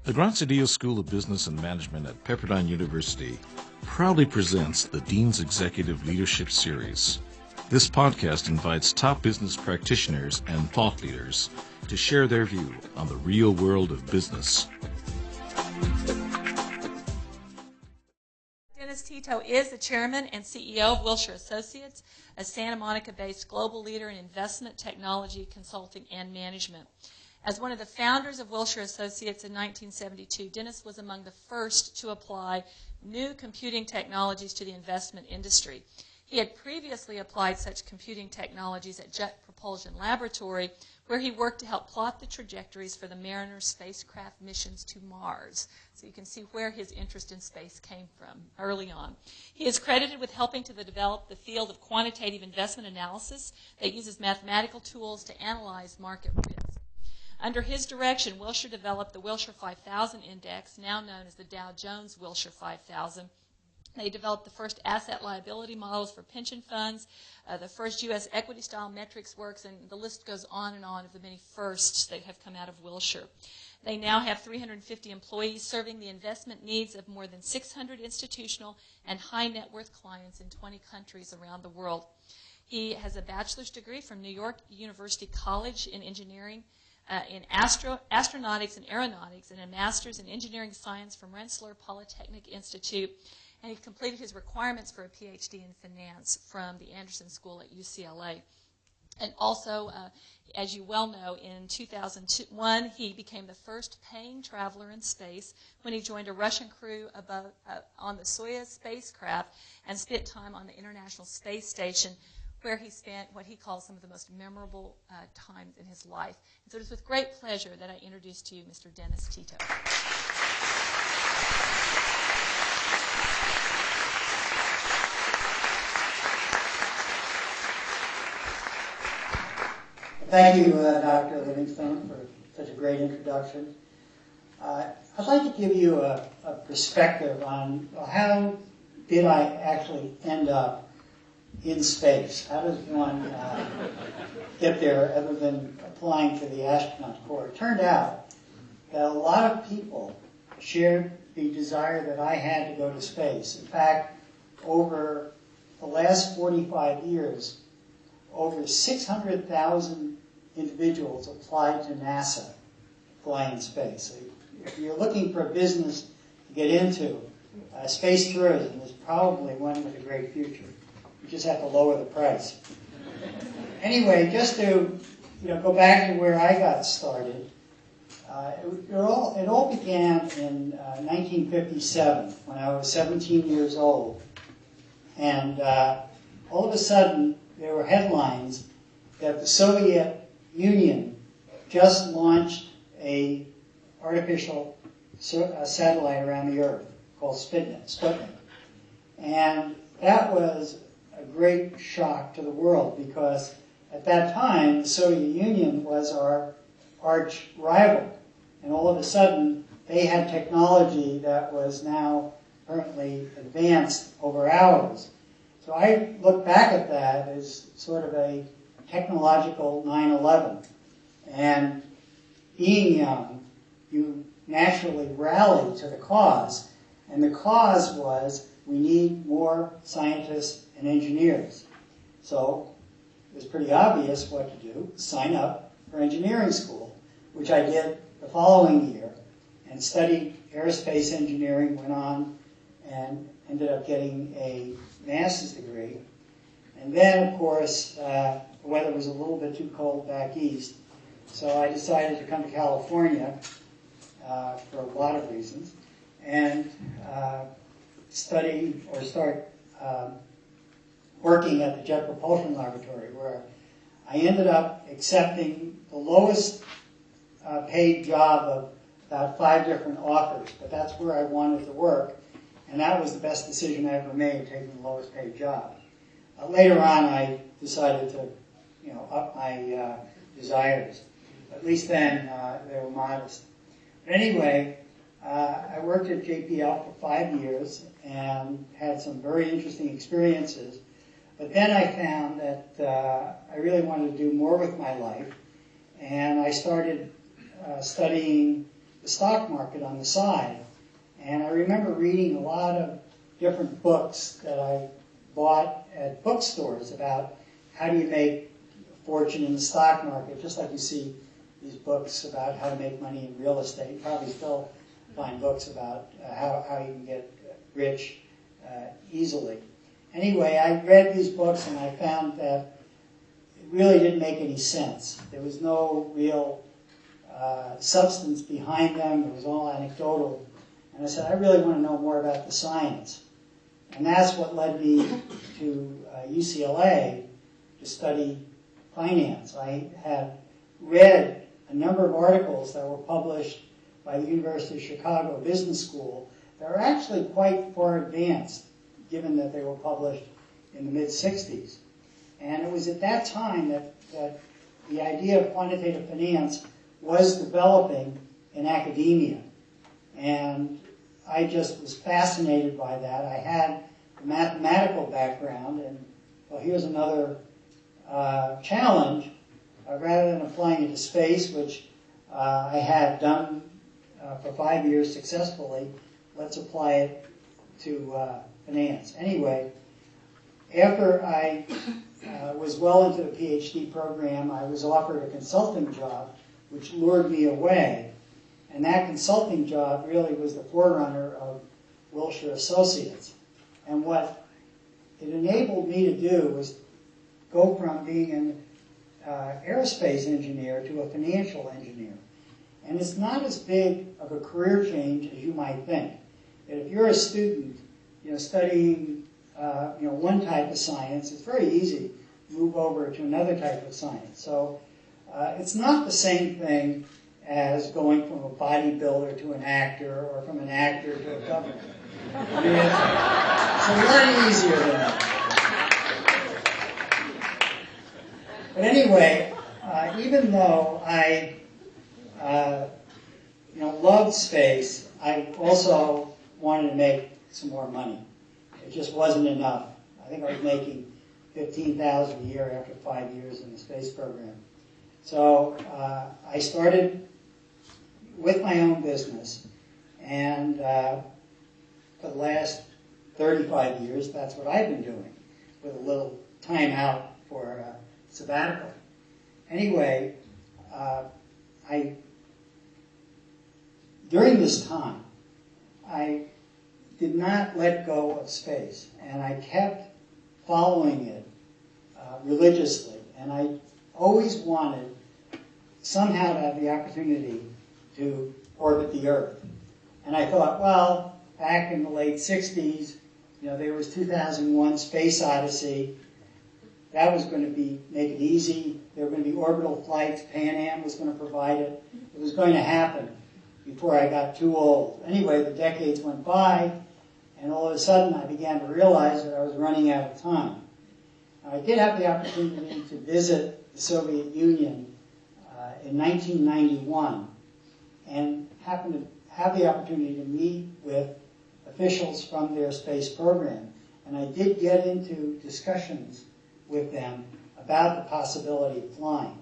The Graziadio School of Business and Management at Pepperdine University proudly presents the Dean's Executive Leadership Series. This podcast invites top business practitioners and thought leaders to share their view on the real world of business. Tito is the chairman and CEO of Wilshire Associates, a Santa Monica-based global leader in investment, technology, consulting, and management. As one of the founders of Wilshire Associates in 1972, Dennis was among the first to apply new computing technologies to the investment industry. He had previously applied such computing technologies at Jet Propulsion Laboratory, where he worked to help plot the trajectories for the Mariner spacecraft missions to Mars. So you can see where his interest in space came from early on. He is credited with helping to develop the field of quantitative investment analysis that uses mathematical tools to analyze market risk. Under his direction, Wilshire developed the Wilshire 5000 Index, now known as the Dow Jones Wilshire 5000. They developed the first asset liability models for pension funds, the first U.S. equity-style metrics works, and the list goes on and on of the many firsts that have come out of Wilshire. They now have 350 employees serving the investment needs of more than 600 institutional and high-net-worth clients in 20 countries around the world. He has a bachelor's degree from New York University College in engineering, in astronautics and aeronautics, and a master's in engineering science from Rensselaer Polytechnic Institute. And he completed his requirements for a PhD in finance from the Anderson School at UCLA. And also, as you well know, in 2001, he became the first paying traveler in space when he joined a Russian crew on the Soyuz spacecraft and spent time on the International Space Station, where he spent what he calls some of the most memorable times in his life. And so it is with great pleasure that I introduce to you Mr. Dennis Tito. Thank you, Dr. Livingstone, for such a great introduction. I'd like to give you a perspective on how did I actually end up in space. How does one get there other than applying to the astronaut corps? It turned out that a lot of people shared the desire that I had to go to space. In fact, over the last 45 years, over 600,000 individuals applied to NASA to fly in space. So if you're looking for a business to get into, space tourism is probably one with a great future. You just have to lower the price. Anyway, just to go back to where I got started, it all began in 1957 when I was 17 years old. And all of a sudden, there were headlines that the Soviet Union just launched a artificial satellite around the Earth called Sputnik. And that was a great shock to the world because at that time, the Soviet Union was our arch rival. And all of a sudden, they had technology that was now currently advanced over ours. So I look back at that as sort of a technological 9/11. And being young, you naturally rallied to the cause. And the cause was we need more scientists and engineers. So it was pretty obvious what to do, sign up for engineering school, which I did the following year and studied aerospace engineering, went on and ended up getting a master's degree. And then, of course, the weather was a little bit too cold back east, so I decided to come to California for a lot of reasons and start working at the Jet Propulsion Laboratory, where I ended up accepting the lowest paid job of about 5 different offers, but that's where I wanted to work. And that was the best decision I ever made, taking the lowest paid job. Later on, I decided to, up my desires. At least then, they were modest. But anyway, I worked at JPL for 5 years and had some very interesting experiences. But then I found that I really wanted to do more with my life, and I started studying the the stock market on the side. And I remember reading a lot of different books that I bought at bookstores about how do you make a fortune in the stock market, just like you see these books about how to make money in real estate. You probably still find books about how you can get rich easily. Anyway, I read these books and I found that it really didn't make any sense. There was no real substance behind them. It was all anecdotal. And I said, I really want to know more about the science. And that's what led me to UCLA to study finance. I had read a number of articles that were published by the University of Chicago Business School that were actually quite far advanced, given that they were published in the mid-'60s. And it was at that time that the idea of quantitative finance was developing in academia. And I just was fascinated by that. I had a mathematical background, and well, here's another challenge. Rather than applying it to space, which I had done for 5 years successfully, let's apply it to finance. Anyway, after I was well into the PhD program, I was offered a consulting job, which lured me away. And that consulting job really was the forerunner of Wilshire Associates. And what it enabled me to do was go from being an aerospace engineer to a financial engineer. And it's not as big of a career change as you might think. That if you're a student, studying one type of science, it's very easy to move over to another type of science. So it's not the same thing as going from a bodybuilder to an actor, or from an actor to a governor. I mean, it's a lot easier than that. But anyway, even though I loved space, I also wanted to make some more money. It just wasn't enough. I think I was making $15,000 a year after 5 years in the space program. So I started with my own business, and for the last 35 years, that's what I've been doing, with a little time out for sabbatical. Anyway, during this time, I did not let go of space, and I kept following it religiously, and I always wanted somehow to have the opportunity to orbit the Earth. And I thought, well, back in the late 60s, there was 2001 Space Odyssey. That was going to make it easy. There were going to be orbital flights. Pan Am was going to provide it. It was going to happen before I got too old. Anyway, the decades went by, and all of a sudden I began to realize that I was running out of time. Now, I did have the opportunity to visit the Soviet Union in 1991, and happened to have the opportunity to meet with officials from their space program. And I did get into discussions with them about the possibility of flying,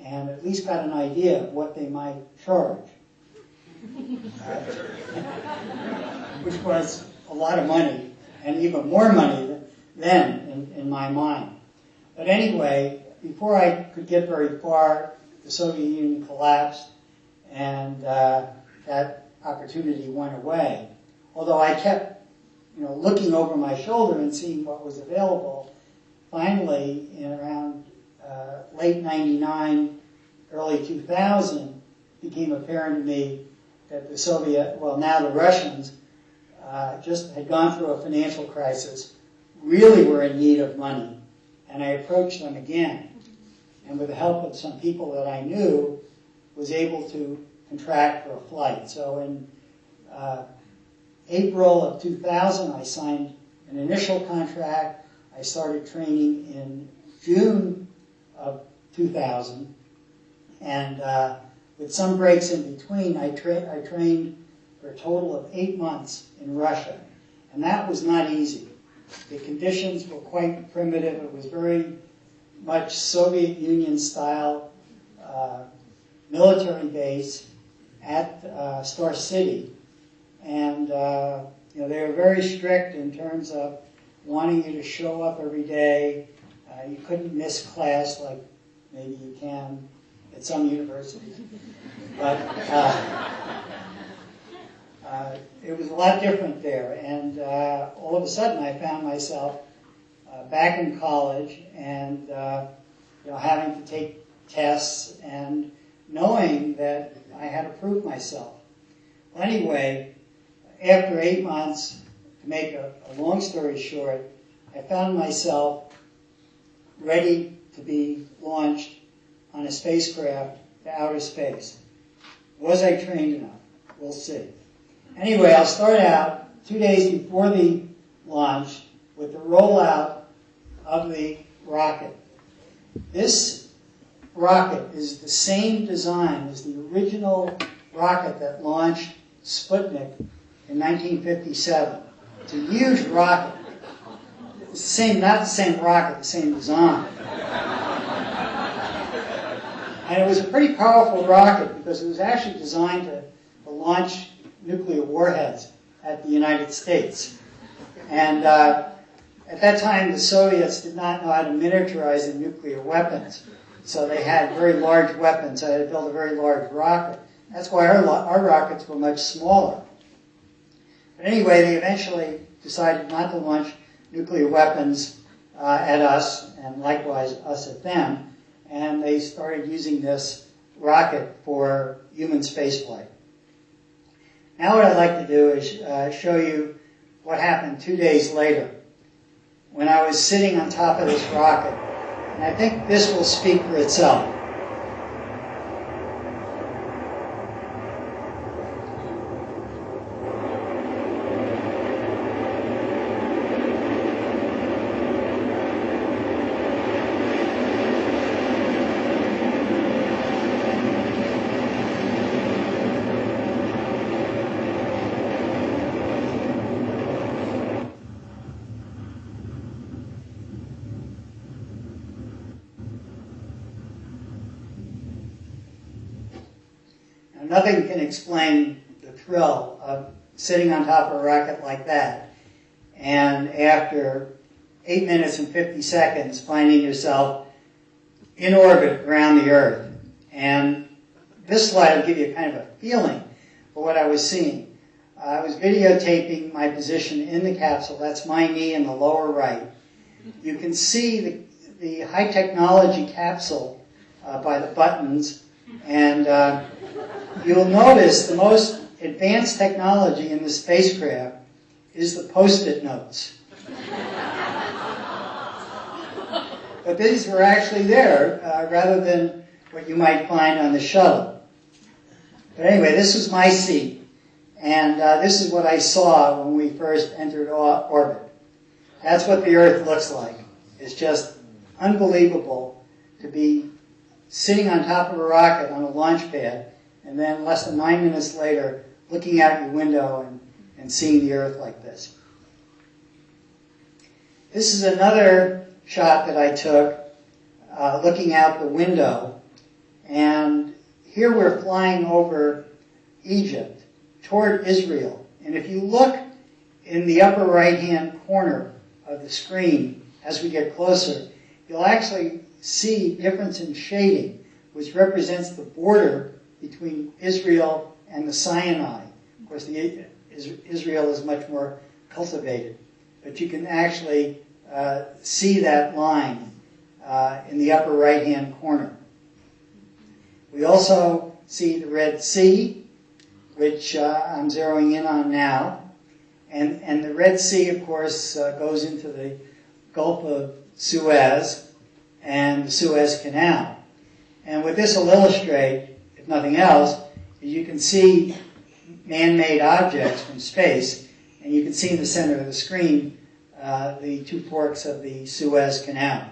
and at least got an idea of what they might charge, which was a lot of money, and even more money then in my mind. But anyway, before I could get very far, the Soviet Union collapsed, and that opportunity went away. Although I kept, looking over my shoulder and seeing what was available. Finally, in around late '99, early 2000, it became apparent to me that the Soviet, well, now the Russians, just had gone through a financial crisis, really were in need of money, and I approached them again. And with the help of some people that I knew, was able to contract for a flight. So in April of 2000, I signed an initial contract. I started training in June of 2000. And with some breaks in between, I trained for a total of 8 months in Russia. And that was not easy. The conditions were quite primitive. It was very much Soviet Union style military base. at Star City. And they were very strict in terms of wanting you to show up every day. You couldn't miss class like maybe you can at some universities. But it was a lot different there. And all of a sudden I found myself back in college and having to take tests and knowing that I had to prove myself. Well, anyway, after 8 months, to make a long story short, I found myself ready to be launched on a spacecraft to outer space. Was I trained enough? We'll see. Anyway, I'll start out 2 days before the launch with the rollout of the rocket. This rocket is the same design as the original rocket that launched Sputnik in 1957. It's a huge rocket. It's the same, not the same rocket, the same design. And it was a pretty powerful rocket because it was actually designed to launch nuclear warheads at the United States. And at that time, the Soviets did not know how to miniaturize their nuclear weapons. So they had very large weapons. So they had to build a very large rocket. That's why our rockets were much smaller. But anyway, they eventually decided not to launch nuclear weapons at us, and likewise us at them. And they started using this rocket for human spaceflight. Now what I'd like to do is show you what happened 2 days later when I was sitting on top of this rocket. And I think this will speak for itself. Nothing can explain the thrill of sitting on top of a rocket like that, and after 8 minutes and 50 seconds finding yourself in orbit around the Earth. And this slide will give you kind of a feeling for what I was seeing. I was videotaping my position in the capsule. That's my knee in the lower right. You can see the high technology capsule by the buttons, and you'll notice the most advanced technology in the spacecraft is the Post-it notes. But these were actually there rather than what you might find on the shuttle. But anyway, this was my seat, and this is what I saw when we first entered orbit. That's what the Earth looks like. It's just unbelievable to be sitting on top of a rocket on a launch pad, and then less than 9 minutes later, looking out your window and seeing the Earth like this. This is another shot that I took looking out the window, and here we're flying over Egypt toward Israel. And if you look in the upper right-hand corner of the screen as we get closer, you'll actually see difference in shading, which represents the border between Israel and the Sinai. Of course, Israel is much more cultivated, but you can actually see that line in the upper right-hand corner. We also see the Red Sea, which I'm zeroing in on now, and the Red Sea, of course, goes into the Gulf of Suez and the Suez Canal. And what this will illustrate, if nothing else, is you can see man-made objects from space, and you can see in the center of the screen the two forks of the Suez Canal.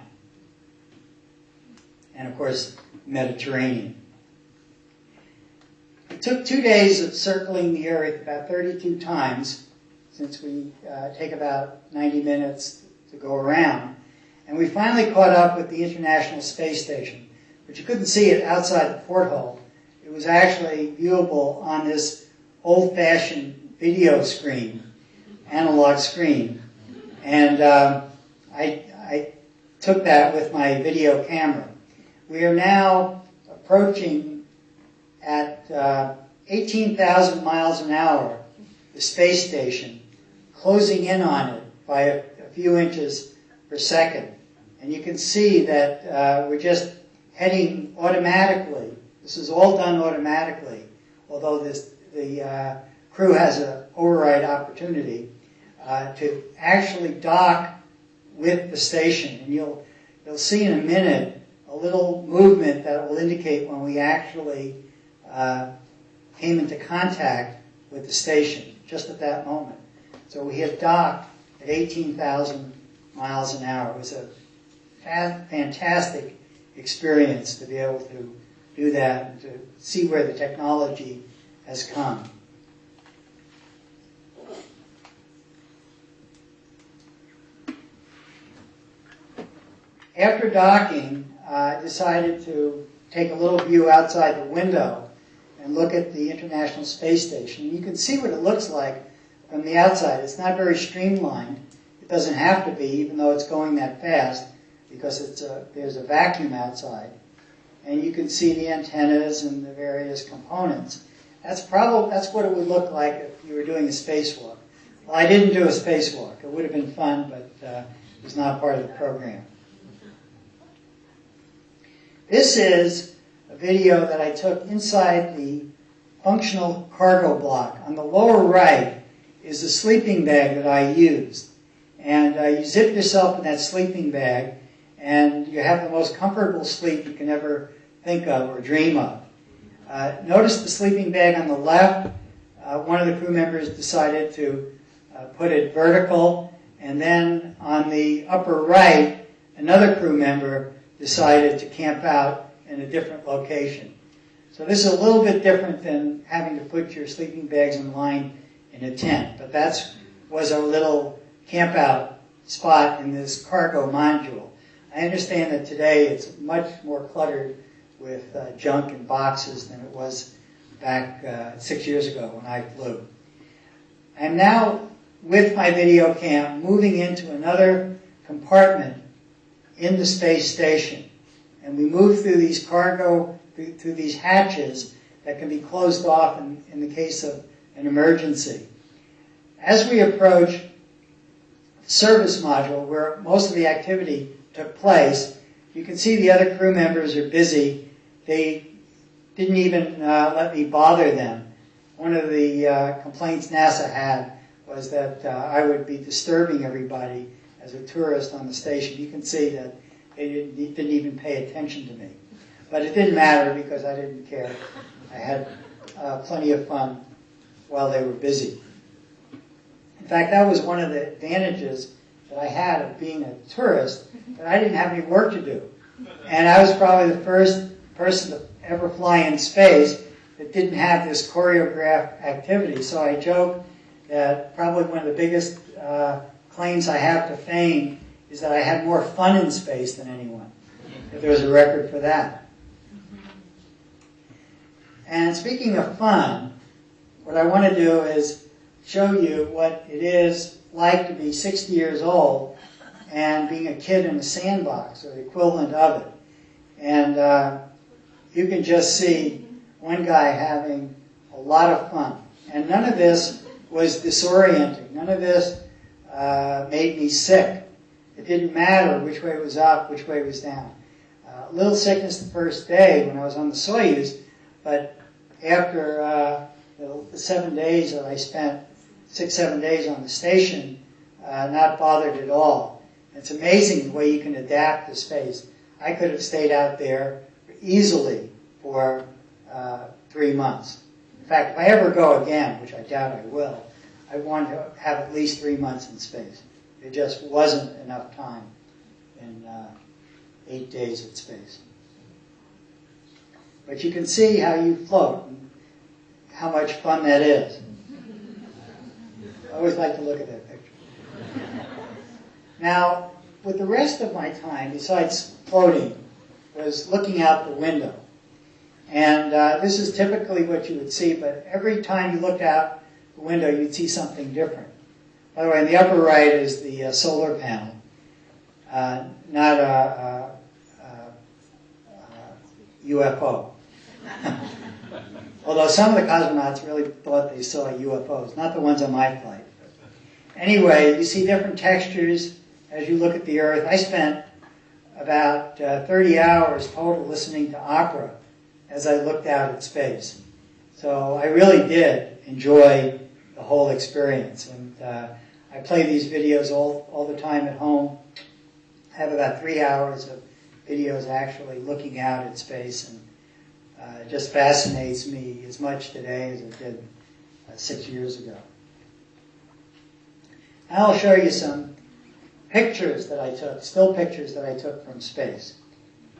And of course, Mediterranean. It took 2 days of circling the Earth about 32 times, since we take about 90 minutes to go around. And we finally caught up with the International Space Station, but you couldn't see it outside the porthole. It was actually viewable on this old-fashioned video screen, analog screen. And I took that with my video camera. We are now approaching at 18,000 miles an hour the space station, closing in on it by a few inches per second. And you can see that we're just heading automatically. This is all done automatically, although the crew has an override opportunity to actually dock with the station. And you'll see in a minute a little movement that will indicate when we actually came into contact with the station, just at that moment. So we had docked at 18,000 miles an hour. It was a fantastic experience to be able to do that and to see where the technology has come. After docking, I decided to take a little view outside the window and look at the International Space Station. You can see what it looks like from the outside. It's not very streamlined. It doesn't have to be, even though it's going that fast, because there's a vacuum outside. And you can see the antennas and the various components. That's what it would look like if you were doing a spacewalk. Well, I didn't do a spacewalk. It would have been fun, but it was not part of the program. This is a video that I took inside the functional cargo block. On the lower right is the sleeping bag that I used. And you zip yourself in that sleeping bag, and you have the most comfortable sleep you can ever think of or dream of. Notice the sleeping bag on the left. One of the crew members decided to put it vertical, and then on the upper right, another crew member decided to camp out in a different location. So this is a little bit different than having to put your sleeping bags in line in a tent, but that was our little camp out spot in this cargo module. I understand that today it's much more cluttered with junk and boxes than it was back 6 years ago when I flew. I'm now, with my video cam, moving into another compartment in the space station. And we move through these through these hatches that can be closed off in the case of an emergency. As we approach the service module, where most of the activity took place, you can see the other crew members are busy. They didn't even let me bother them. One of the complaints NASA had was that I would be disturbing everybody as a tourist on the station. You can see that they didn't even pay attention to me. But it didn't matter because I didn't care. I had plenty of fun while they were busy. In fact, that was one of the advantages that I had of being a tourist, that I didn't have any work to do. And I was probably the first person to ever fly in space that didn't have this choreographed activity. So I joke that probably one of the biggest claims I have to fame is that I had more fun in space than anyone, if there's a record for that. And speaking of fun, what I want to do is show you what it is like to be 60 years old and being a kid in a sandbox, or the equivalent of it. And you can just see one guy having a lot of fun. And none of this was disorienting. None of this made me sick. It didn't matter which way it was up, which way it was down. A little sickness the first day when I was on the Soyuz, but after the 7 days that I spent, 6-7 days on the station, not bothered at all. It's amazing the way you can adapt to space. I could have stayed out there easily for 3 months. In fact, if I ever go again, which I doubt I will, I want to have at least 3 months in space. There just wasn't enough time in 8 days at space. But you can see how you float and how much fun that is. I always like to look at that picture. Now, with the rest of my time, besides floating, was looking out the window. And this is typically what you would see, but every time you looked out the window, you'd see something different. By the way, in the upper right is the solar panel, not a UFO. Although some of the cosmonauts really thought they saw UFOs, not the ones on my flight. Anyway, you see different textures as you look at the Earth. I spent about 30 hours total listening to opera as I looked out at space. So I really did enjoy the whole experience. And I play these videos all the time at home. I have about 3 hours of videos actually looking out at space, and it just fascinates me as much today as it did 6 years ago. Now I'll show you some pictures that I took, still pictures that I took from space.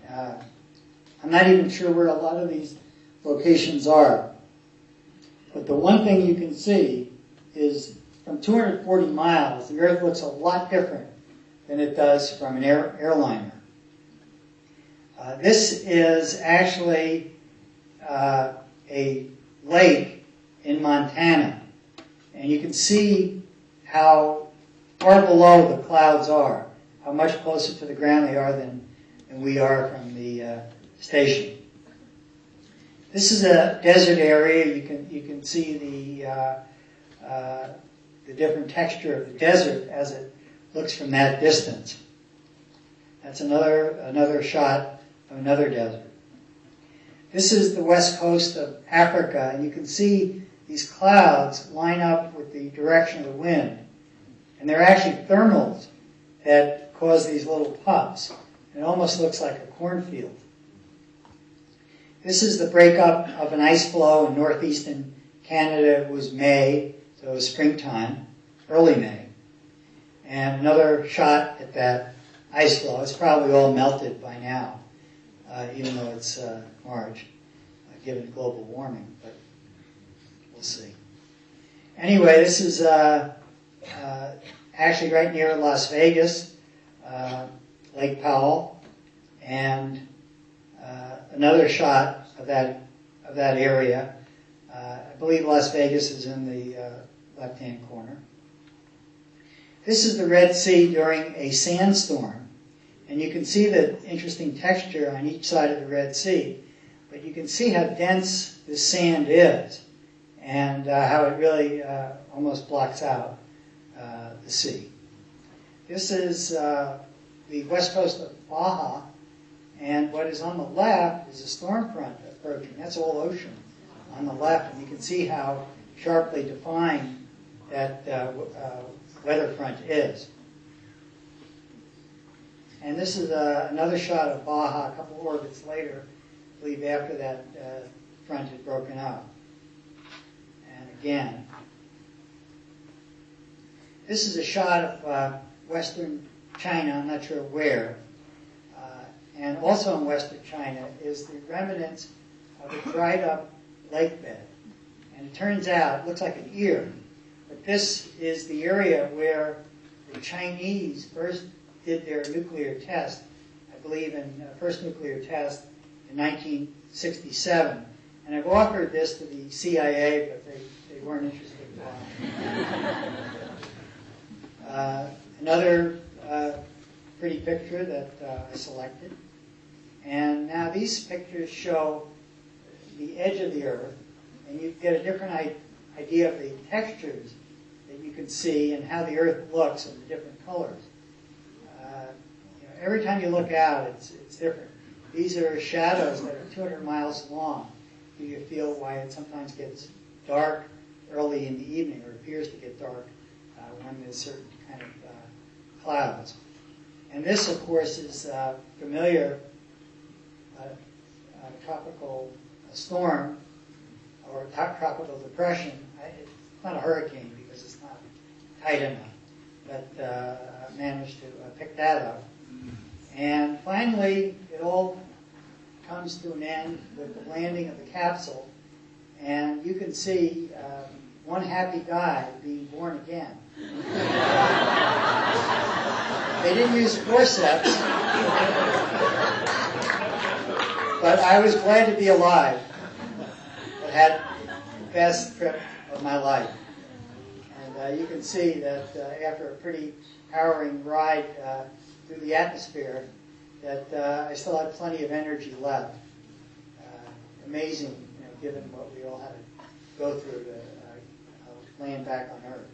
I'm not even sure where a lot of these locations are, but the one thing you can see is from 240 miles, the Earth looks a lot different than it does from an airliner. This is actually a lake in Montana, and you can see how far below the clouds are, how much closer to the ground they are than we are from the station. This is a desert area. You can see the different texture of the desert as it looks from that distance. That's another shot of another desert. This is the west coast of Africa, and you can see these clouds line up with the direction of the wind. And they're actually thermals that cause these little puffs. It almost looks like a cornfield. This is the breakup of an ice flow in northeastern Canada. It was May, so it was springtime, early May. And another shot at that ice flow. It's probably all melted by now, even though it's March, given global warming, but we'll see. Anyway, this is actually right near Las Vegas, Lake Powell, and another shot of that area. I believe Las Vegas is in the left-hand corner. This is the Red Sea during a sandstorm, and you can see the interesting texture on each side of the Red Sea, but you can see how dense this sand is and how it really almost blocks out the sea. This is the west coast of Baja, and what is on the left is a storm front approaching. That's all ocean on the left, and you can see how sharply defined that weather front is. And this is another shot of Baja a couple orbits later, I believe after that front had broken up. And again, this is a shot of western China, I'm not sure where. And also in western China is the remnants of a dried up lake bed. And it turns out, it looks like an ear, but this is the area where the Chinese first did their nuclear test, I believe in first nuclear test in 1967. And I've offered this to the CIA, but they weren't interested. Another pretty picture that I selected. And now these pictures show the edge of the Earth, and you get a different idea of the textures that you can see and how the Earth looks in the different colors. Every time you look out, it's different. These are shadows that are 200 miles long. You feel why it sometimes gets dark early in the evening, or appears to get dark when there's certain kind of clouds. And this, of course, is familiar tropical storm or tropical depression. It's not a hurricane because it's not tight enough, but I managed to pick that up. And finally, it all comes to an end with the landing of the capsule, and you can see one happy guy being born again. They didn't use forceps, But I was glad to be alive. I had the best trip of my life. And you can see that after a pretty harrowing ride through the atmosphere, that I still had plenty of energy left. Amazing, given what we all had to go through to land back on Earth.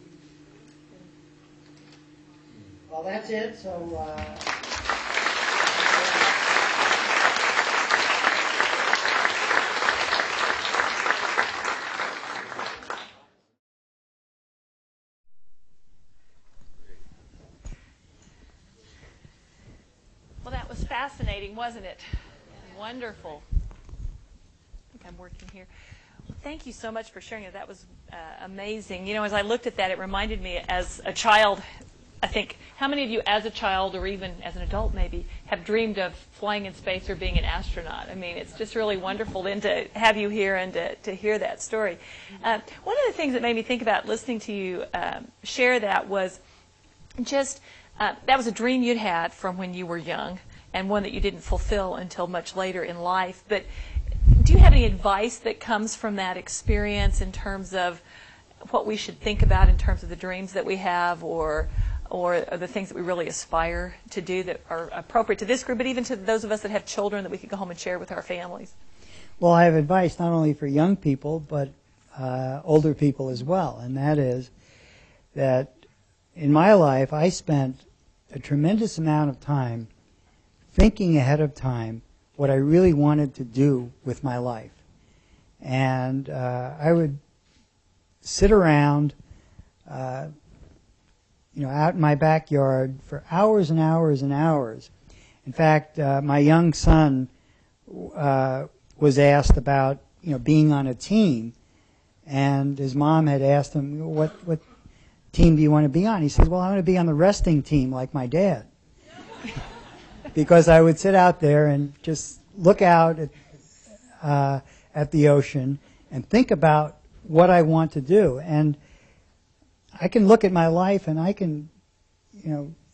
Well, that's it. So. Well, that was fascinating, wasn't it? Wonderful. I think I'm working here. Well, thank you so much for sharing it. That was amazing. You know, as I looked at that, it reminded me as a child, I think, how many of you as a child or even as an adult maybe have dreamed of flying in space or being an astronaut? I mean, it's just really wonderful then to have you here and to hear that story. One of the things that made me think about listening to you share that was just that was a dream you'd had from when you were young and one that you didn't fulfill until much later in life. But do you have any advice that comes from that experience in terms of what we should think about in terms of the dreams that we have or the things that we really aspire to do that are appropriate to this group, but even to those of us that have children that we could go home and share with our families? Well, I have advice not only for young people, but older people as well, and that is that in my life I spent a tremendous amount of time thinking ahead of time what I really wanted to do with my life. And I would sit around out in my backyard for hours and hours and hours. In fact, my young son was asked about being on a team, and his mom had asked him, what team do you want to be on? He said, well, I want to be on the resting team like my dad. Because I would sit out there and just look out at the ocean and think about what I want to do. And I can look at my life and I can,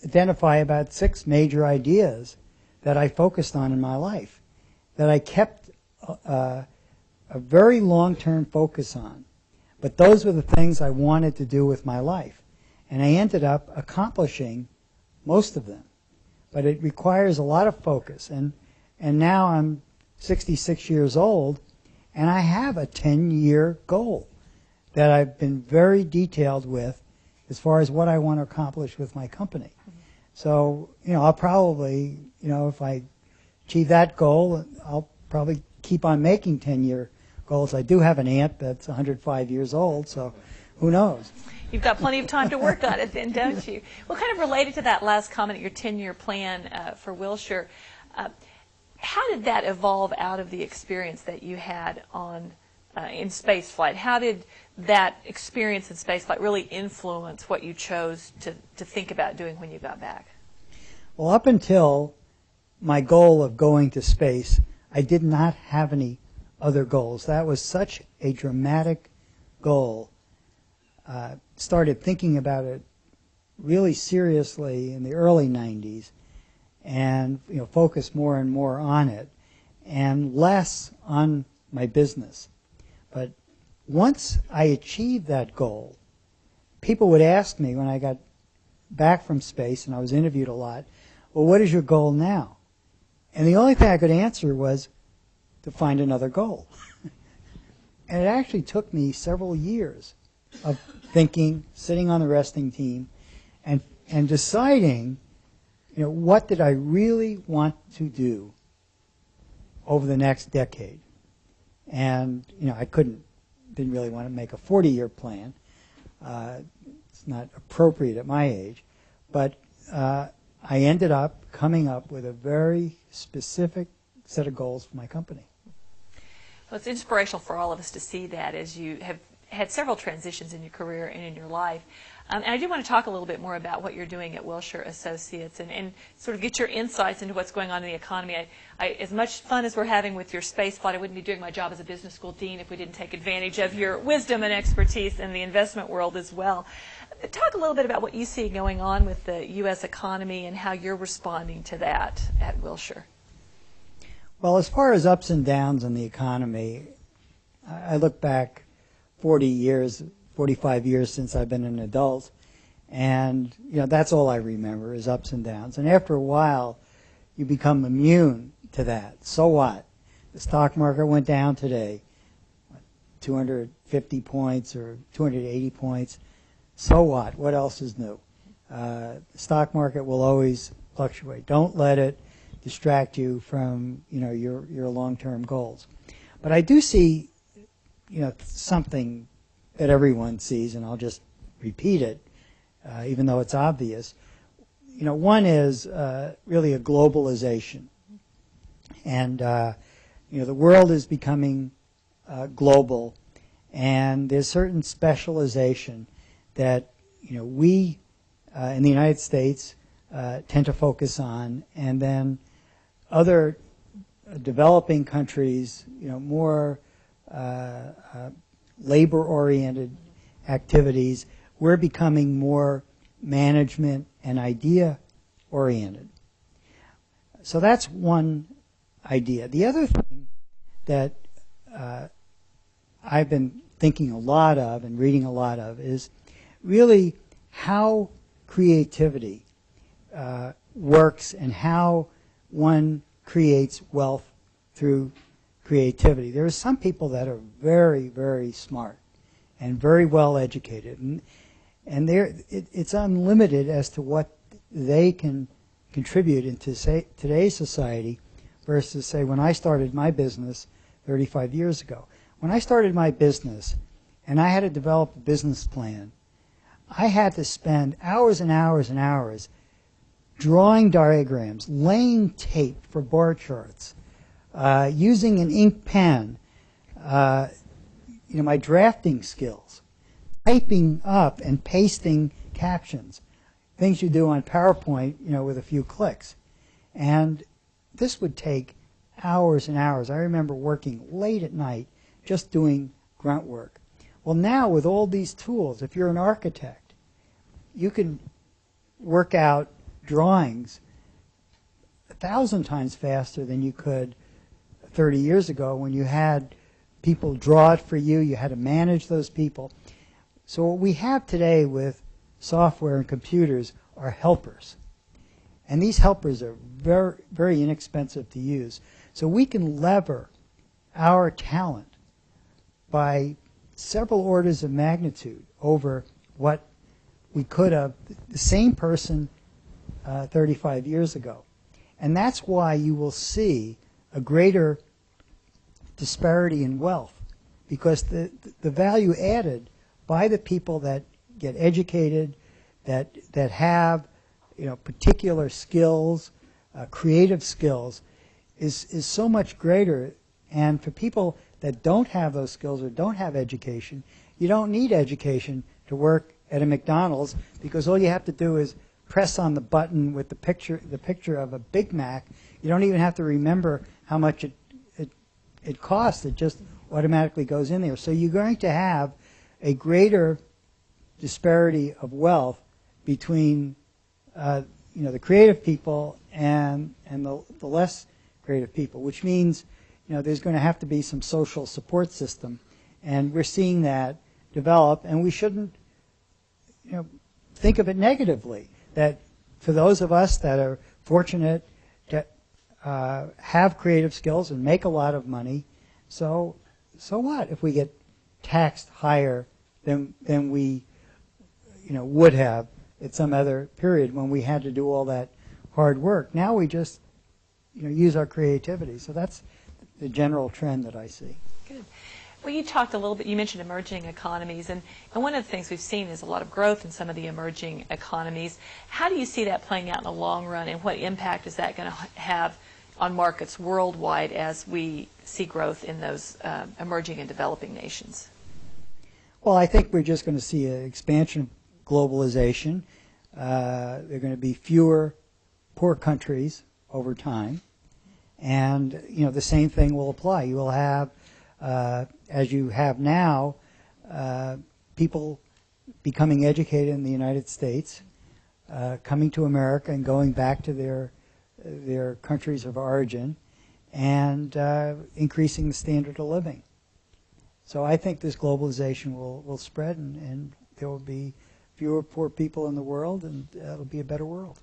identify about 6 major ideas that I focused on in my life, that I kept a very long-term focus on. But those were the things I wanted to do with my life. And I ended up accomplishing most of them. But it requires a lot of focus. And now I'm 66 years old, and I have a 10-year goal that I've been very detailed with as far as what I want to accomplish with my company. So, I'll probably, if I achieve that goal, I'll probably keep on making 10-year goals. I do have an aunt that's 105 years old, so who knows? You've got plenty of time to work on it then, don't you? Well, kind of related to that last comment, your 10-year plan for Wilshire, how did that evolve out of the experience that you had in space flight? How did that experience in space flight really influence what you chose to think about doing when you got back? Well, up until my goal of going to space, I did not have any other goals. That was such a dramatic goal. Started thinking about it really seriously in the early 90s and focused more and more on it and less on my business. But once I achieved that goal, people would ask me when I got back from space, and I was interviewed a lot, well, what is your goal now? And the only thing I could answer was to find another goal. And it actually took me several years of thinking, sitting on the resting team, and deciding, what did I really want to do over the next decade. And, I didn't really want to make a 40-year plan. It's not appropriate at my age. But I ended up coming up with a very specific set of goals for my company. Well, it's inspirational for all of us to see that as you have had several transitions in your career and in your life. And I do want to talk a little bit more about what you're doing at Wilshire Associates and sort of get your insights into what's going on in the economy. As much fun as we're having with your space flight, I wouldn't be doing my job as a business school dean if we didn't take advantage of your wisdom and expertise in the investment world as well. Talk a little bit about what you see going on with the U.S. economy and how you're responding to that at Wilshire. Well, as far as ups and downs in the economy, I look back 45 years since I've been an adult, and that's all I remember is ups and downs. And after a while, you become immune to that. So what? The stock market went down today, 250 points or 280 points. So what? What else is new? The stock market will always fluctuate. Don't let it distract you from your long-term goals. But I do see something that everyone sees, and I'll just repeat it, even though it's obvious. One is really a globalization, and the world is becoming global, and there's certain specialization that we in the United States tend to focus on, and then other developing countries, more labor-oriented activities, we're becoming more management and idea-oriented. So that's one idea. The other thing that I've been thinking a lot of and reading a lot of is really how creativity works and how one creates wealth through creativity. There are some people that are very, very smart and very well educated, and it's unlimited as to what they can contribute into today's society versus, say, when I started my business 35 years ago. When I started my business and I had to develop a business plan, I had to spend hours and hours and hours drawing diagrams, laying tape for bar charts, using an ink pen, my drafting skills, typing up and pasting captions, things you do on PowerPoint, with a few clicks. And this would take hours and hours. I remember working late at night just doing grunt work. Well, now with all these tools, if you're an architect, you can work out drawings 1,000 times faster than you could 30 years ago when you had people draw it for you. You had to manage those people. So what we have today with software and computers are helpers. And these helpers are very, very inexpensive to use. So we can lever our talent by several orders of magnitude over what we could have, the same person 35 years ago. And that's why you will see a greater disparity in wealth, because the value added by the people that get educated, that have particular skills, creative skills, is so much greater. And for people that don't have those skills or don't have education, you don't need education to work at a McDonald's, because all you have to do is press on the button with the picture of a Big Mac. You don't even have to remember how much it costs. It just automatically goes in there. So you're going to have a greater disparity of wealth between the creative people and the less creative people, which means there's going to have to be some social support system, and we're seeing that develop. And we shouldn't think of it negatively. That for those of us that are fortunate to have creative skills and make a lot of money, so what if we get taxed higher than we would have at some other period when we had to do all that hard work? Now we just use our creativity. So that's the general trend that I see. Good. Well, you talked a little bit, you mentioned emerging economies, and one of the things we've seen is a lot of growth in some of the emerging economies. How do you see that playing out in the long run, and what impact is that going to have on markets worldwide as we see growth in those emerging and developing nations? Well, I think we're just going to see an expansion of globalization. There are going to be fewer poor countries over time, and the same thing will apply. You will have, as you have now, people becoming educated in the United States, coming to America and going back to their countries of origin, and increasing the standard of living. So I think this globalization will spread, and there will be fewer poor people in the world, and it'll be a better world.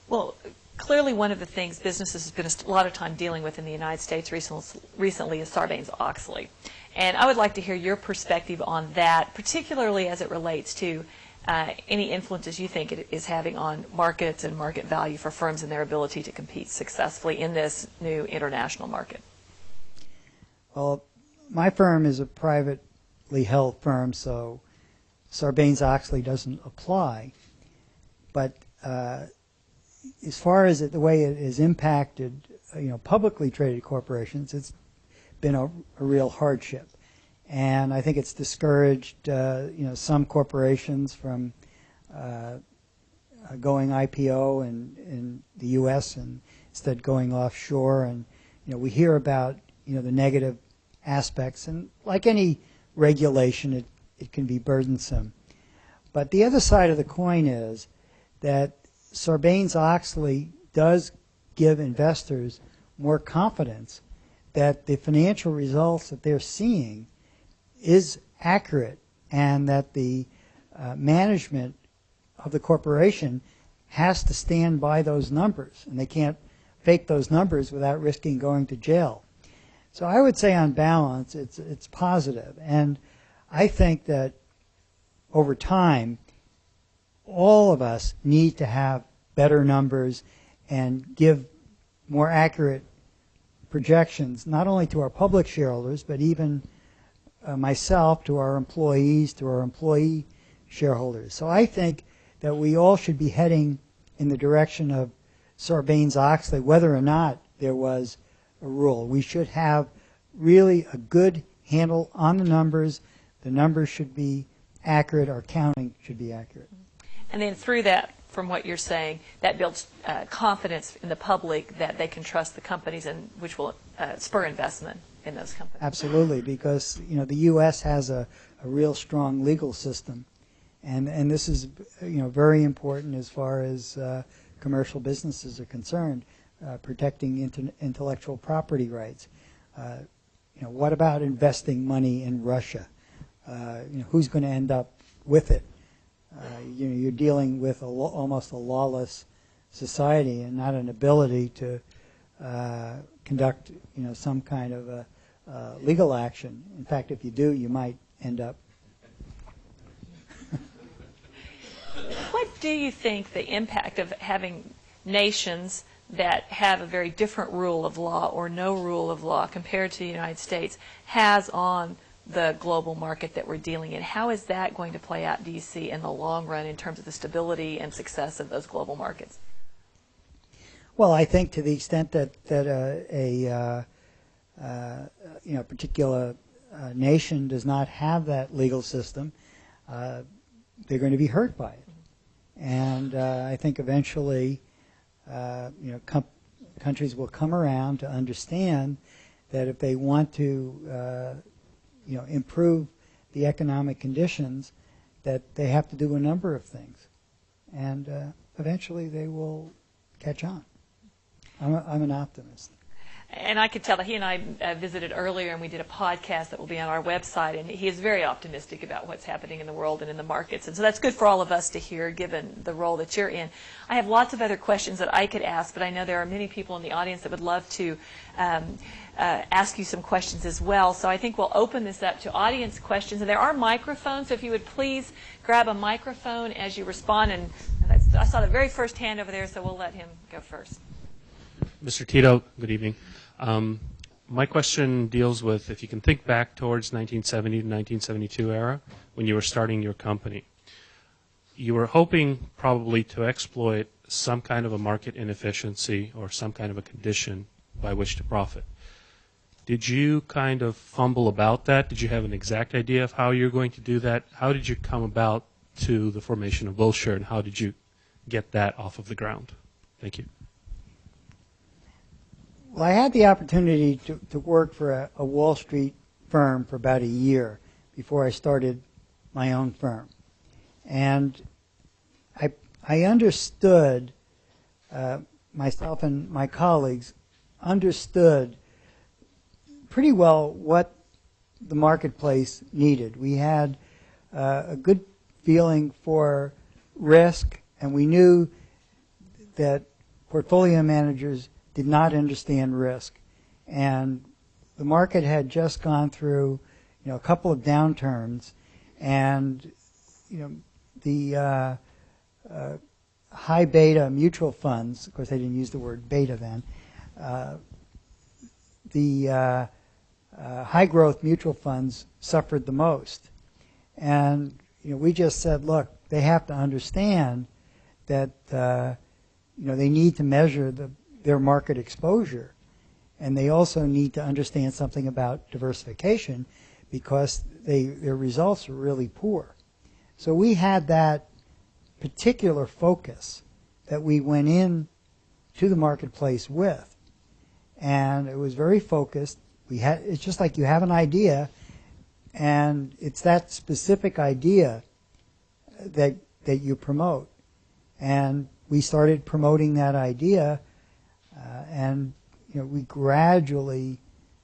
Well, clearly one of the things businesses have spent a lot of time dealing with in the United States recently is Sarbanes-Oxley. And I would like to hear your perspective on that, particularly as it relates to any influences you think it is having on markets and market value for firms and their ability to compete successfully in this new international market. Well, my firm is a privately held firm, so Sarbanes-Oxley doesn't apply. But as far as the way it has impacted, publicly traded corporations, it's been a real hardship. And I think it's discouraged, some corporations from going IPO in the U.S. and instead going offshore. And, we hear about, the negative aspects. And like any regulation, it can be burdensome. But the other side of the coin is that Sarbanes-Oxley does give investors more confidence that the financial results that they're seeing is accurate, and that the management of the corporation has to stand by those numbers, and they can't fake those numbers without risking going to jail. So I would say on balance it's positive, and I think that over time all of us need to have better numbers and give more accurate projections, not only to our public shareholders, but even myself, to our employees, to our employee shareholders. So I think that we all should be heading in the direction of Sarbanes-Oxley, whether or not there was a rule. We should have really a good handle on the numbers. The numbers should be accurate. Our accounting should be accurate. And then through that, from what you're saying, that builds confidence in the public that they can trust the companies, and which will spur investment in those companies. Absolutely, because the U.S. has a real strong legal system, and this is very important as far as commercial businesses are concerned, protecting intellectual property rights. What about investing money in Russia? Who's going to end up with it? You're dealing with almost a lawless society, and not an ability to conduct some kind of legal action. In fact, if you do, you might end up. What do you think the impact of having nations that have a very different rule of law or no rule of law compared to the United States has on the global market that we're dealing in? How is that going to play out, do you see, in the long run in terms of the stability and success of those global markets? Well, I think to the extent that a particular nation does not have that legal system, they're going to be hurt by it. And I think eventually, countries will come around to understand that if they want to improve the economic conditions, that they have to do a number of things, and eventually they will catch on. I'm an optimist. And I could tell that he and I visited earlier, and we did a podcast that will be on our website, and he is very optimistic about what's happening in the world and in the markets. And so that's good for all of us to hear, given the role that you're in. I have lots of other questions that I could ask, but I know there are many people in the audience that would love to ask you some questions as well. So I think we'll open this up to audience questions. And there are microphones, so if you would please grab a microphone as you respond. And I saw the very first hand over there, so we'll let him go first. Mr. Tito, good evening. My question deals with, if you can think back towards 1970 to 1972 era, when you were starting your company. You were hoping probably to exploit some kind of a market inefficiency or some kind of a condition by which to profit. Did you kind of fumble about that? Did you have an exact idea of how you're going to do that? How did you come about to the formation of Wilshire, and how did you get that off of the ground? Thank you. Well, I had the opportunity to work for a Wall Street firm for about a year before I started my own firm. And I understood, myself and my colleagues, understood pretty well what the marketplace needed. We had a good feeling for risk, and we knew that portfolio managers did not understand risk. And the market had just gone through, a couple of downturns, and the high beta mutual funds, of course they didn't use the word beta then, the high growth mutual funds suffered the most. And we just said, look, they have to understand that they need to measure their market exposure, and they also need to understand something about diversification because their results are really poor. So we had that particular focus that we went in to the marketplace with, and it was very focused. It's just like you have an idea, and it's that specific idea that you promote. And we started promoting that idea, and we gradually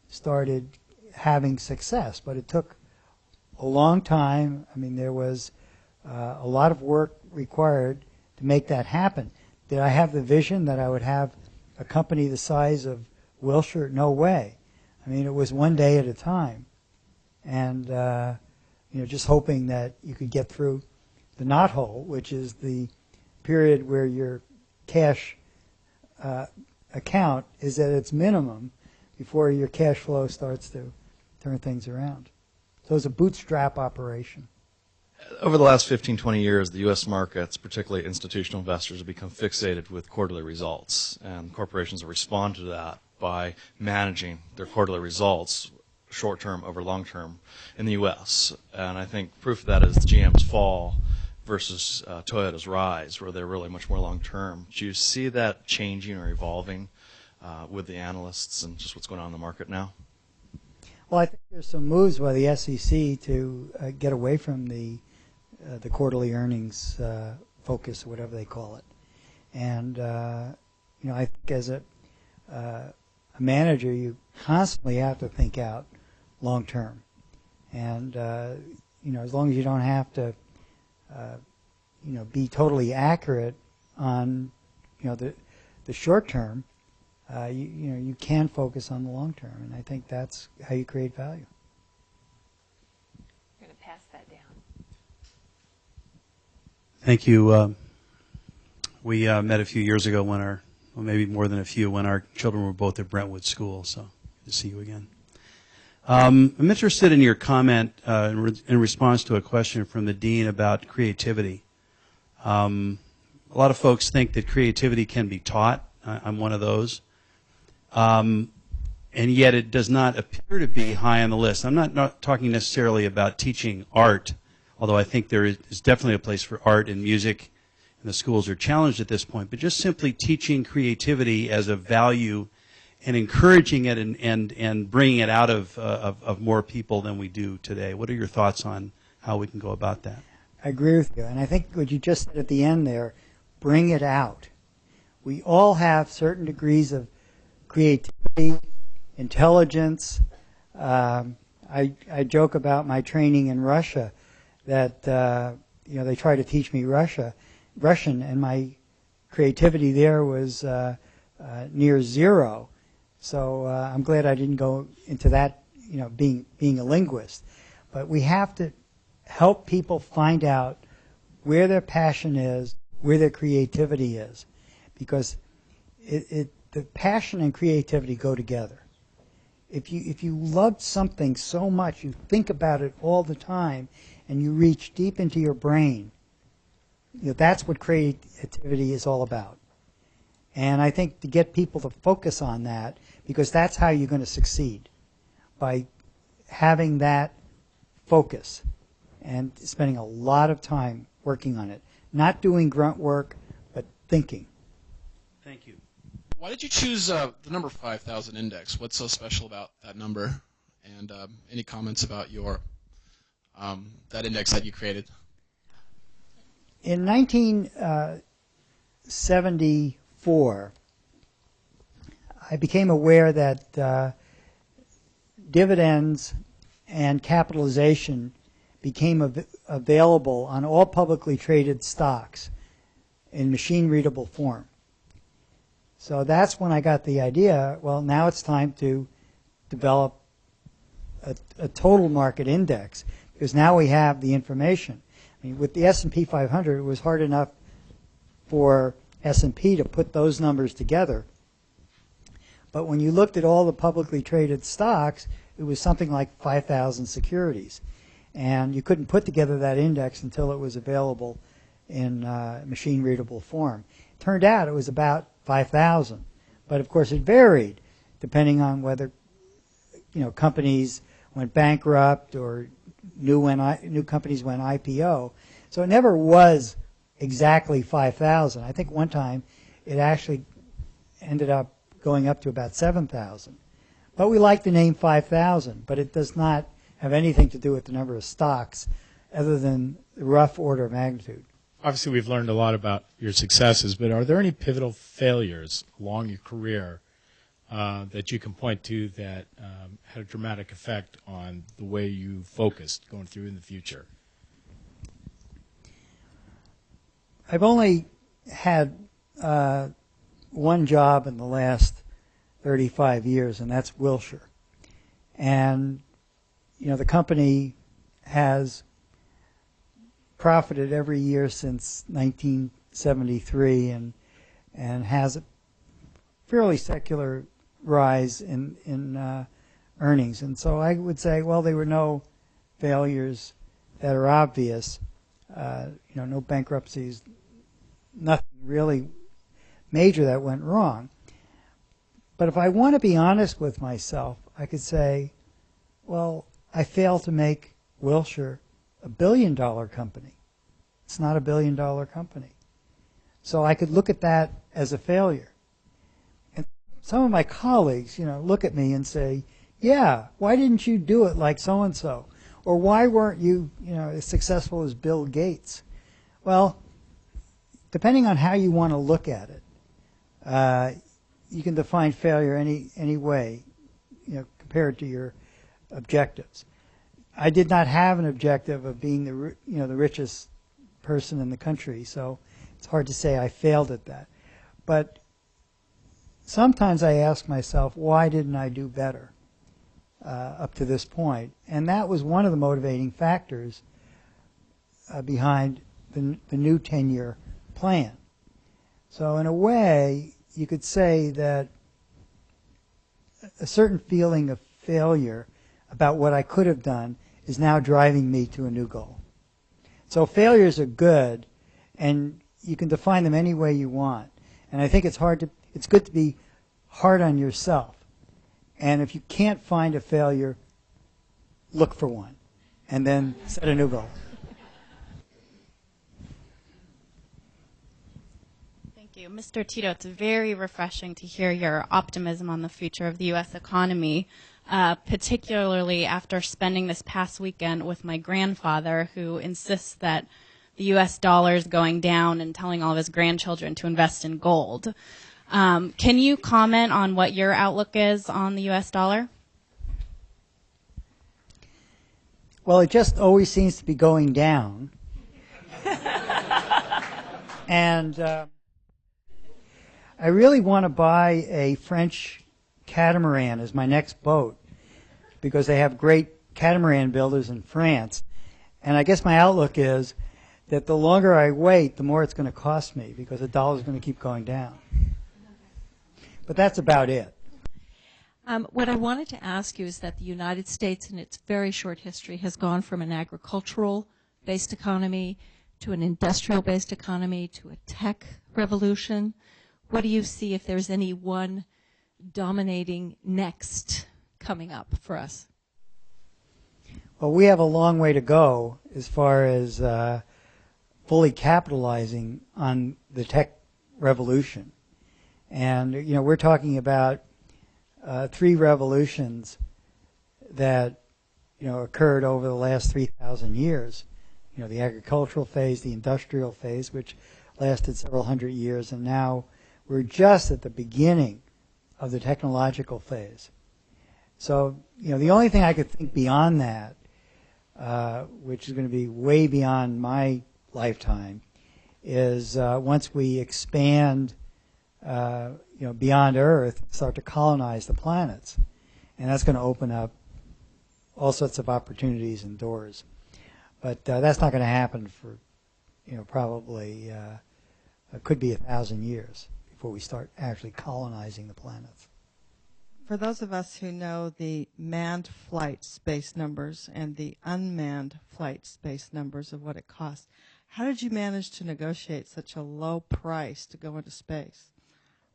started having success. But it took a long time. I mean, there was a lot of work required to make that happen. Did I have the vision that I would have a company the size of Wilshire? No way. I mean, it was one day at a time, and just hoping that you could get through the knothole, which is the period where your cash account is at its minimum before your cash flow starts to turn things around. So it's a bootstrap operation. Over the last 15, 20 years, the U.S. markets, particularly institutional investors, have become fixated with quarterly results, and corporations have responded to that by managing their quarterly results short-term over long-term in the U.S. And I think proof of that is GM's fall versus Toyota's rise, where they're really much more long-term. Do you see that changing or evolving with the analysts and just what's going on in the market now? Well, I think there's some moves by the SEC to get away from the quarterly earnings focus, or whatever they call it. And I think as a manager, you constantly have to think out long term. And as long as you don't have to be totally accurate on the short term, you can focus on the long term, and I think that's how you create value. We're going to pass that down. Thank you. We met a few years ago maybe more than a few, when our children were both at Brentwood School, so good to see you again. I'm interested in your comment in response to a question from the dean about creativity. A lot of folks think that creativity can be taught. I'm one of those. And yet it does not appear to be high on the list. I'm not talking necessarily about teaching art, although I think there is definitely a place for art and music, and the schools are challenged at this point, but just simply teaching creativity as a value and encouraging it and bringing it out of more people than we do today. What are your thoughts on how we can go about that? I agree with you, and I think what you just said at the end there, bring it out. We all have certain degrees of creativity, intelligence. I joke about my training in Russia that they try to teach me Russian, and my creativity there was near zero. So I'm glad I didn't go into that, being a linguist. But we have to help people find out where their passion is, where their creativity is, because the passion and creativity go together. If you love something so much, you think about it all the time, and you reach deep into your brain, that's what creativity is all about. And I think to get people to focus on that, because that's how you're going to succeed, by having that focus and spending a lot of time working on it. Not doing grunt work, but thinking. Thank you. Why did you choose the number 5,000 index? What's so special about that number? And any comments about your that index that you created? In 1974, I became aware that dividends and capitalization became available on all publicly traded stocks in machine-readable form. So that's when I got the idea, well, now it's time to develop a total market index, because now we have the information. I mean, with the S&P 500, it was hard enough for S&P to put those numbers together. But when you looked at all the publicly traded stocks, it was something like 5,000 securities. And you couldn't put together that index until it was available in machine-readable form. It turned out it was about 5,000. But, of course, it varied depending on whether companies went bankrupt or new companies went IPO. So it never was exactly 5,000. I think one time it actually ended up going up to about 7,000. But we like the name 5,000, but it does not have anything to do with the number of stocks other than the rough order of magnitude. Obviously, we've learned a lot about your successes, but are there any pivotal failures along your career that you can point to that had a dramatic effect on the way you focused going through in the future? I've only had one job in the last 35 years, and that's Wilshire. And, the company has profited every year since 1973 and has a fairly secular rise in earnings. And so I would say, well, there were no failures that are obvious, no bankruptcies, nothing really major that went wrong. But if I want to be honest with myself, I could say, well, I failed to make Wilshire a billion-dollar company. It's not a billion-dollar company. So I could look at that as a failure. And some of my colleagues, look at me and say, yeah, why didn't you do it like so-and-so? Or why weren't you, as successful as Bill Gates? Well, depending on how you want to look at it, you can define failure any way, compared to your objectives. I did not have an objective of being the richest person in the country, so it's hard to say I failed at that. But sometimes I ask myself, why didn't I do better up to this point? And that was one of the motivating factors behind the new 10-year plan. So in a way, you could say that a certain feeling of failure about what I could have done is now driving me to a new goal. So failures are good, and you can define them any way you want. And I think it's good to be hard on yourself. And if you can't find a failure, look for one, and then set a new goal. Thank you. Mr. Tito, it's very refreshing to hear your optimism on the future of the U.S. economy, particularly after spending this past weekend with my grandfather, who insists that the U.S. dollar is going down and telling all of his grandchildren to invest in gold. Can you comment on what your outlook is on the U.S. dollar? Well, it just always seems to be going down. And I really want to buy a French catamaran as my next boat because they have great catamaran builders in France. And I guess my outlook is that the longer I wait, the more it's going to cost me because the dollar is going to keep going down. But that's about it. What I wanted to ask you is that the United States, in its very short history, has gone from an agricultural-based economy to an industrial-based economy to a tech revolution. What do you see if there's any one dominating next coming up for us? Well, we have a long way to go as far as fully capitalizing on the tech revolution. And, we're talking about 3 revolutions that, occurred over the last 3,000 years. The agricultural phase, the industrial phase, which lasted several hundred years, and now we're just at the beginning of the technological phase. So, the only thing I could think beyond that, which is going to be way beyond my lifetime, is once we expand, beyond Earth, start to colonize the planets, and that's going to open up all sorts of opportunities and doors. But that's not going to happen for, probably it could be 1,000 years before we start actually colonizing the planets. For those of us who know the manned flight space numbers and the unmanned flight space numbers of what it costs, how did you manage to negotiate such a low price to go into space?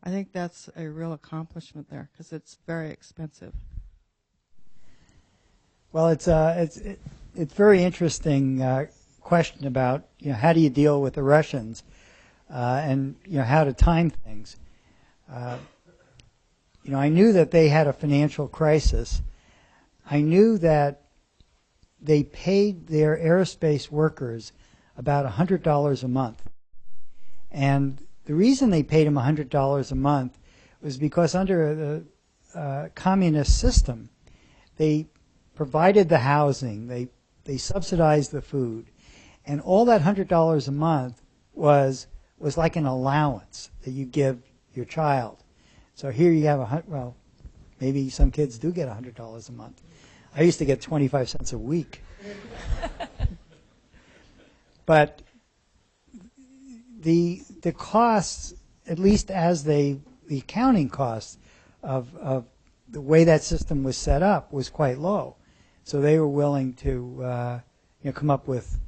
I think that's a real accomplishment there because it's very expensive. Well, it's very interesting question about how do you deal with the Russians and how to time things. I knew that they had a financial crisis. I knew that they paid their aerospace workers about $100 a month. And the reason they paid them $100 a month was because under the communist system, they provided the housing, they subsidized the food, and all that $100 a month was like an allowance that you give your child. So here you have maybe some kids do get $100 a month. I used to get 25 cents a week. But the costs, at least as the accounting costs of the way that system was set up was quite low. So they were willing to come up with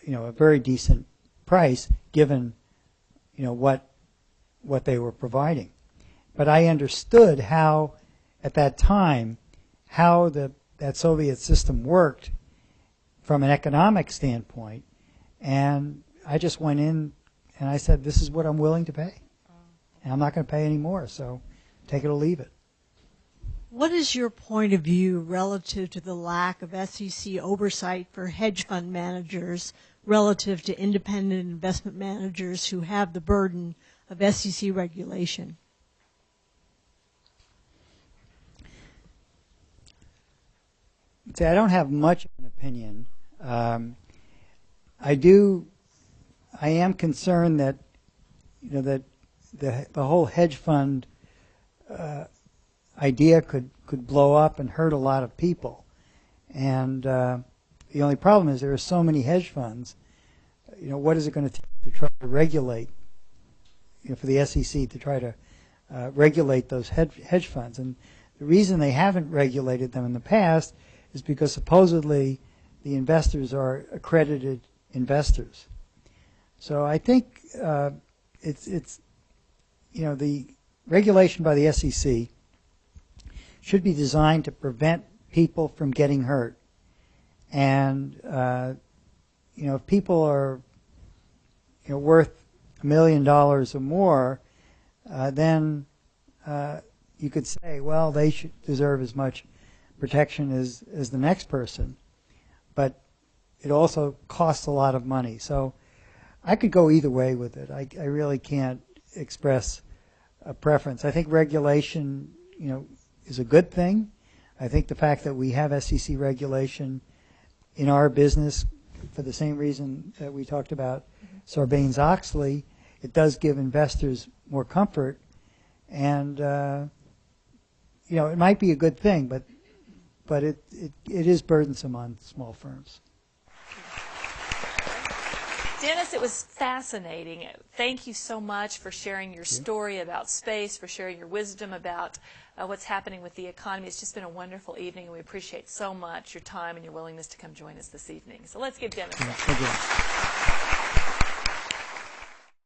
a very decent price given what they were providing. But I understood how, at that time, how that Soviet system worked from an economic standpoint, and I just went in and I said, this is what I'm willing to pay. And I'm not going to pay any more, so take it or leave it. What is your point of view relative to the lack of SEC oversight for hedge fund managers relative to independent investment managers who have the burden of SEC regulation? See, I don't have much of an opinion. I am concerned that that the whole hedge fund idea could blow up and hurt a lot of people. And the only problem is there are so many hedge funds. What is it going to take to try to regulate? For the SEC to try to regulate those hedge funds, and the reason they haven't regulated them in the past is because supposedly the investors are accredited investors. So I think it's the regulation by the SEC should be designed to prevent people from getting hurt. And if people are worth $1 million or more, then you could say, well, they should deserve as much protection as the next person. But it also costs a lot of money. So I could go either way with it. I really can't express a preference. I think regulation, is a good thing. I think the fact that we have SEC regulation in our business for the same reason that we talked about Sarbanes-Oxley, it does give investors more comfort, and it might be a good thing, but it is burdensome on small firms. Dennis, it was fascinating. Thank you so much for sharing your story about space, for sharing your wisdom about what's happening with the economy. It's just been a wonderful evening, and we appreciate so much your time and your willingness to come join us this evening. So let's give Dennis a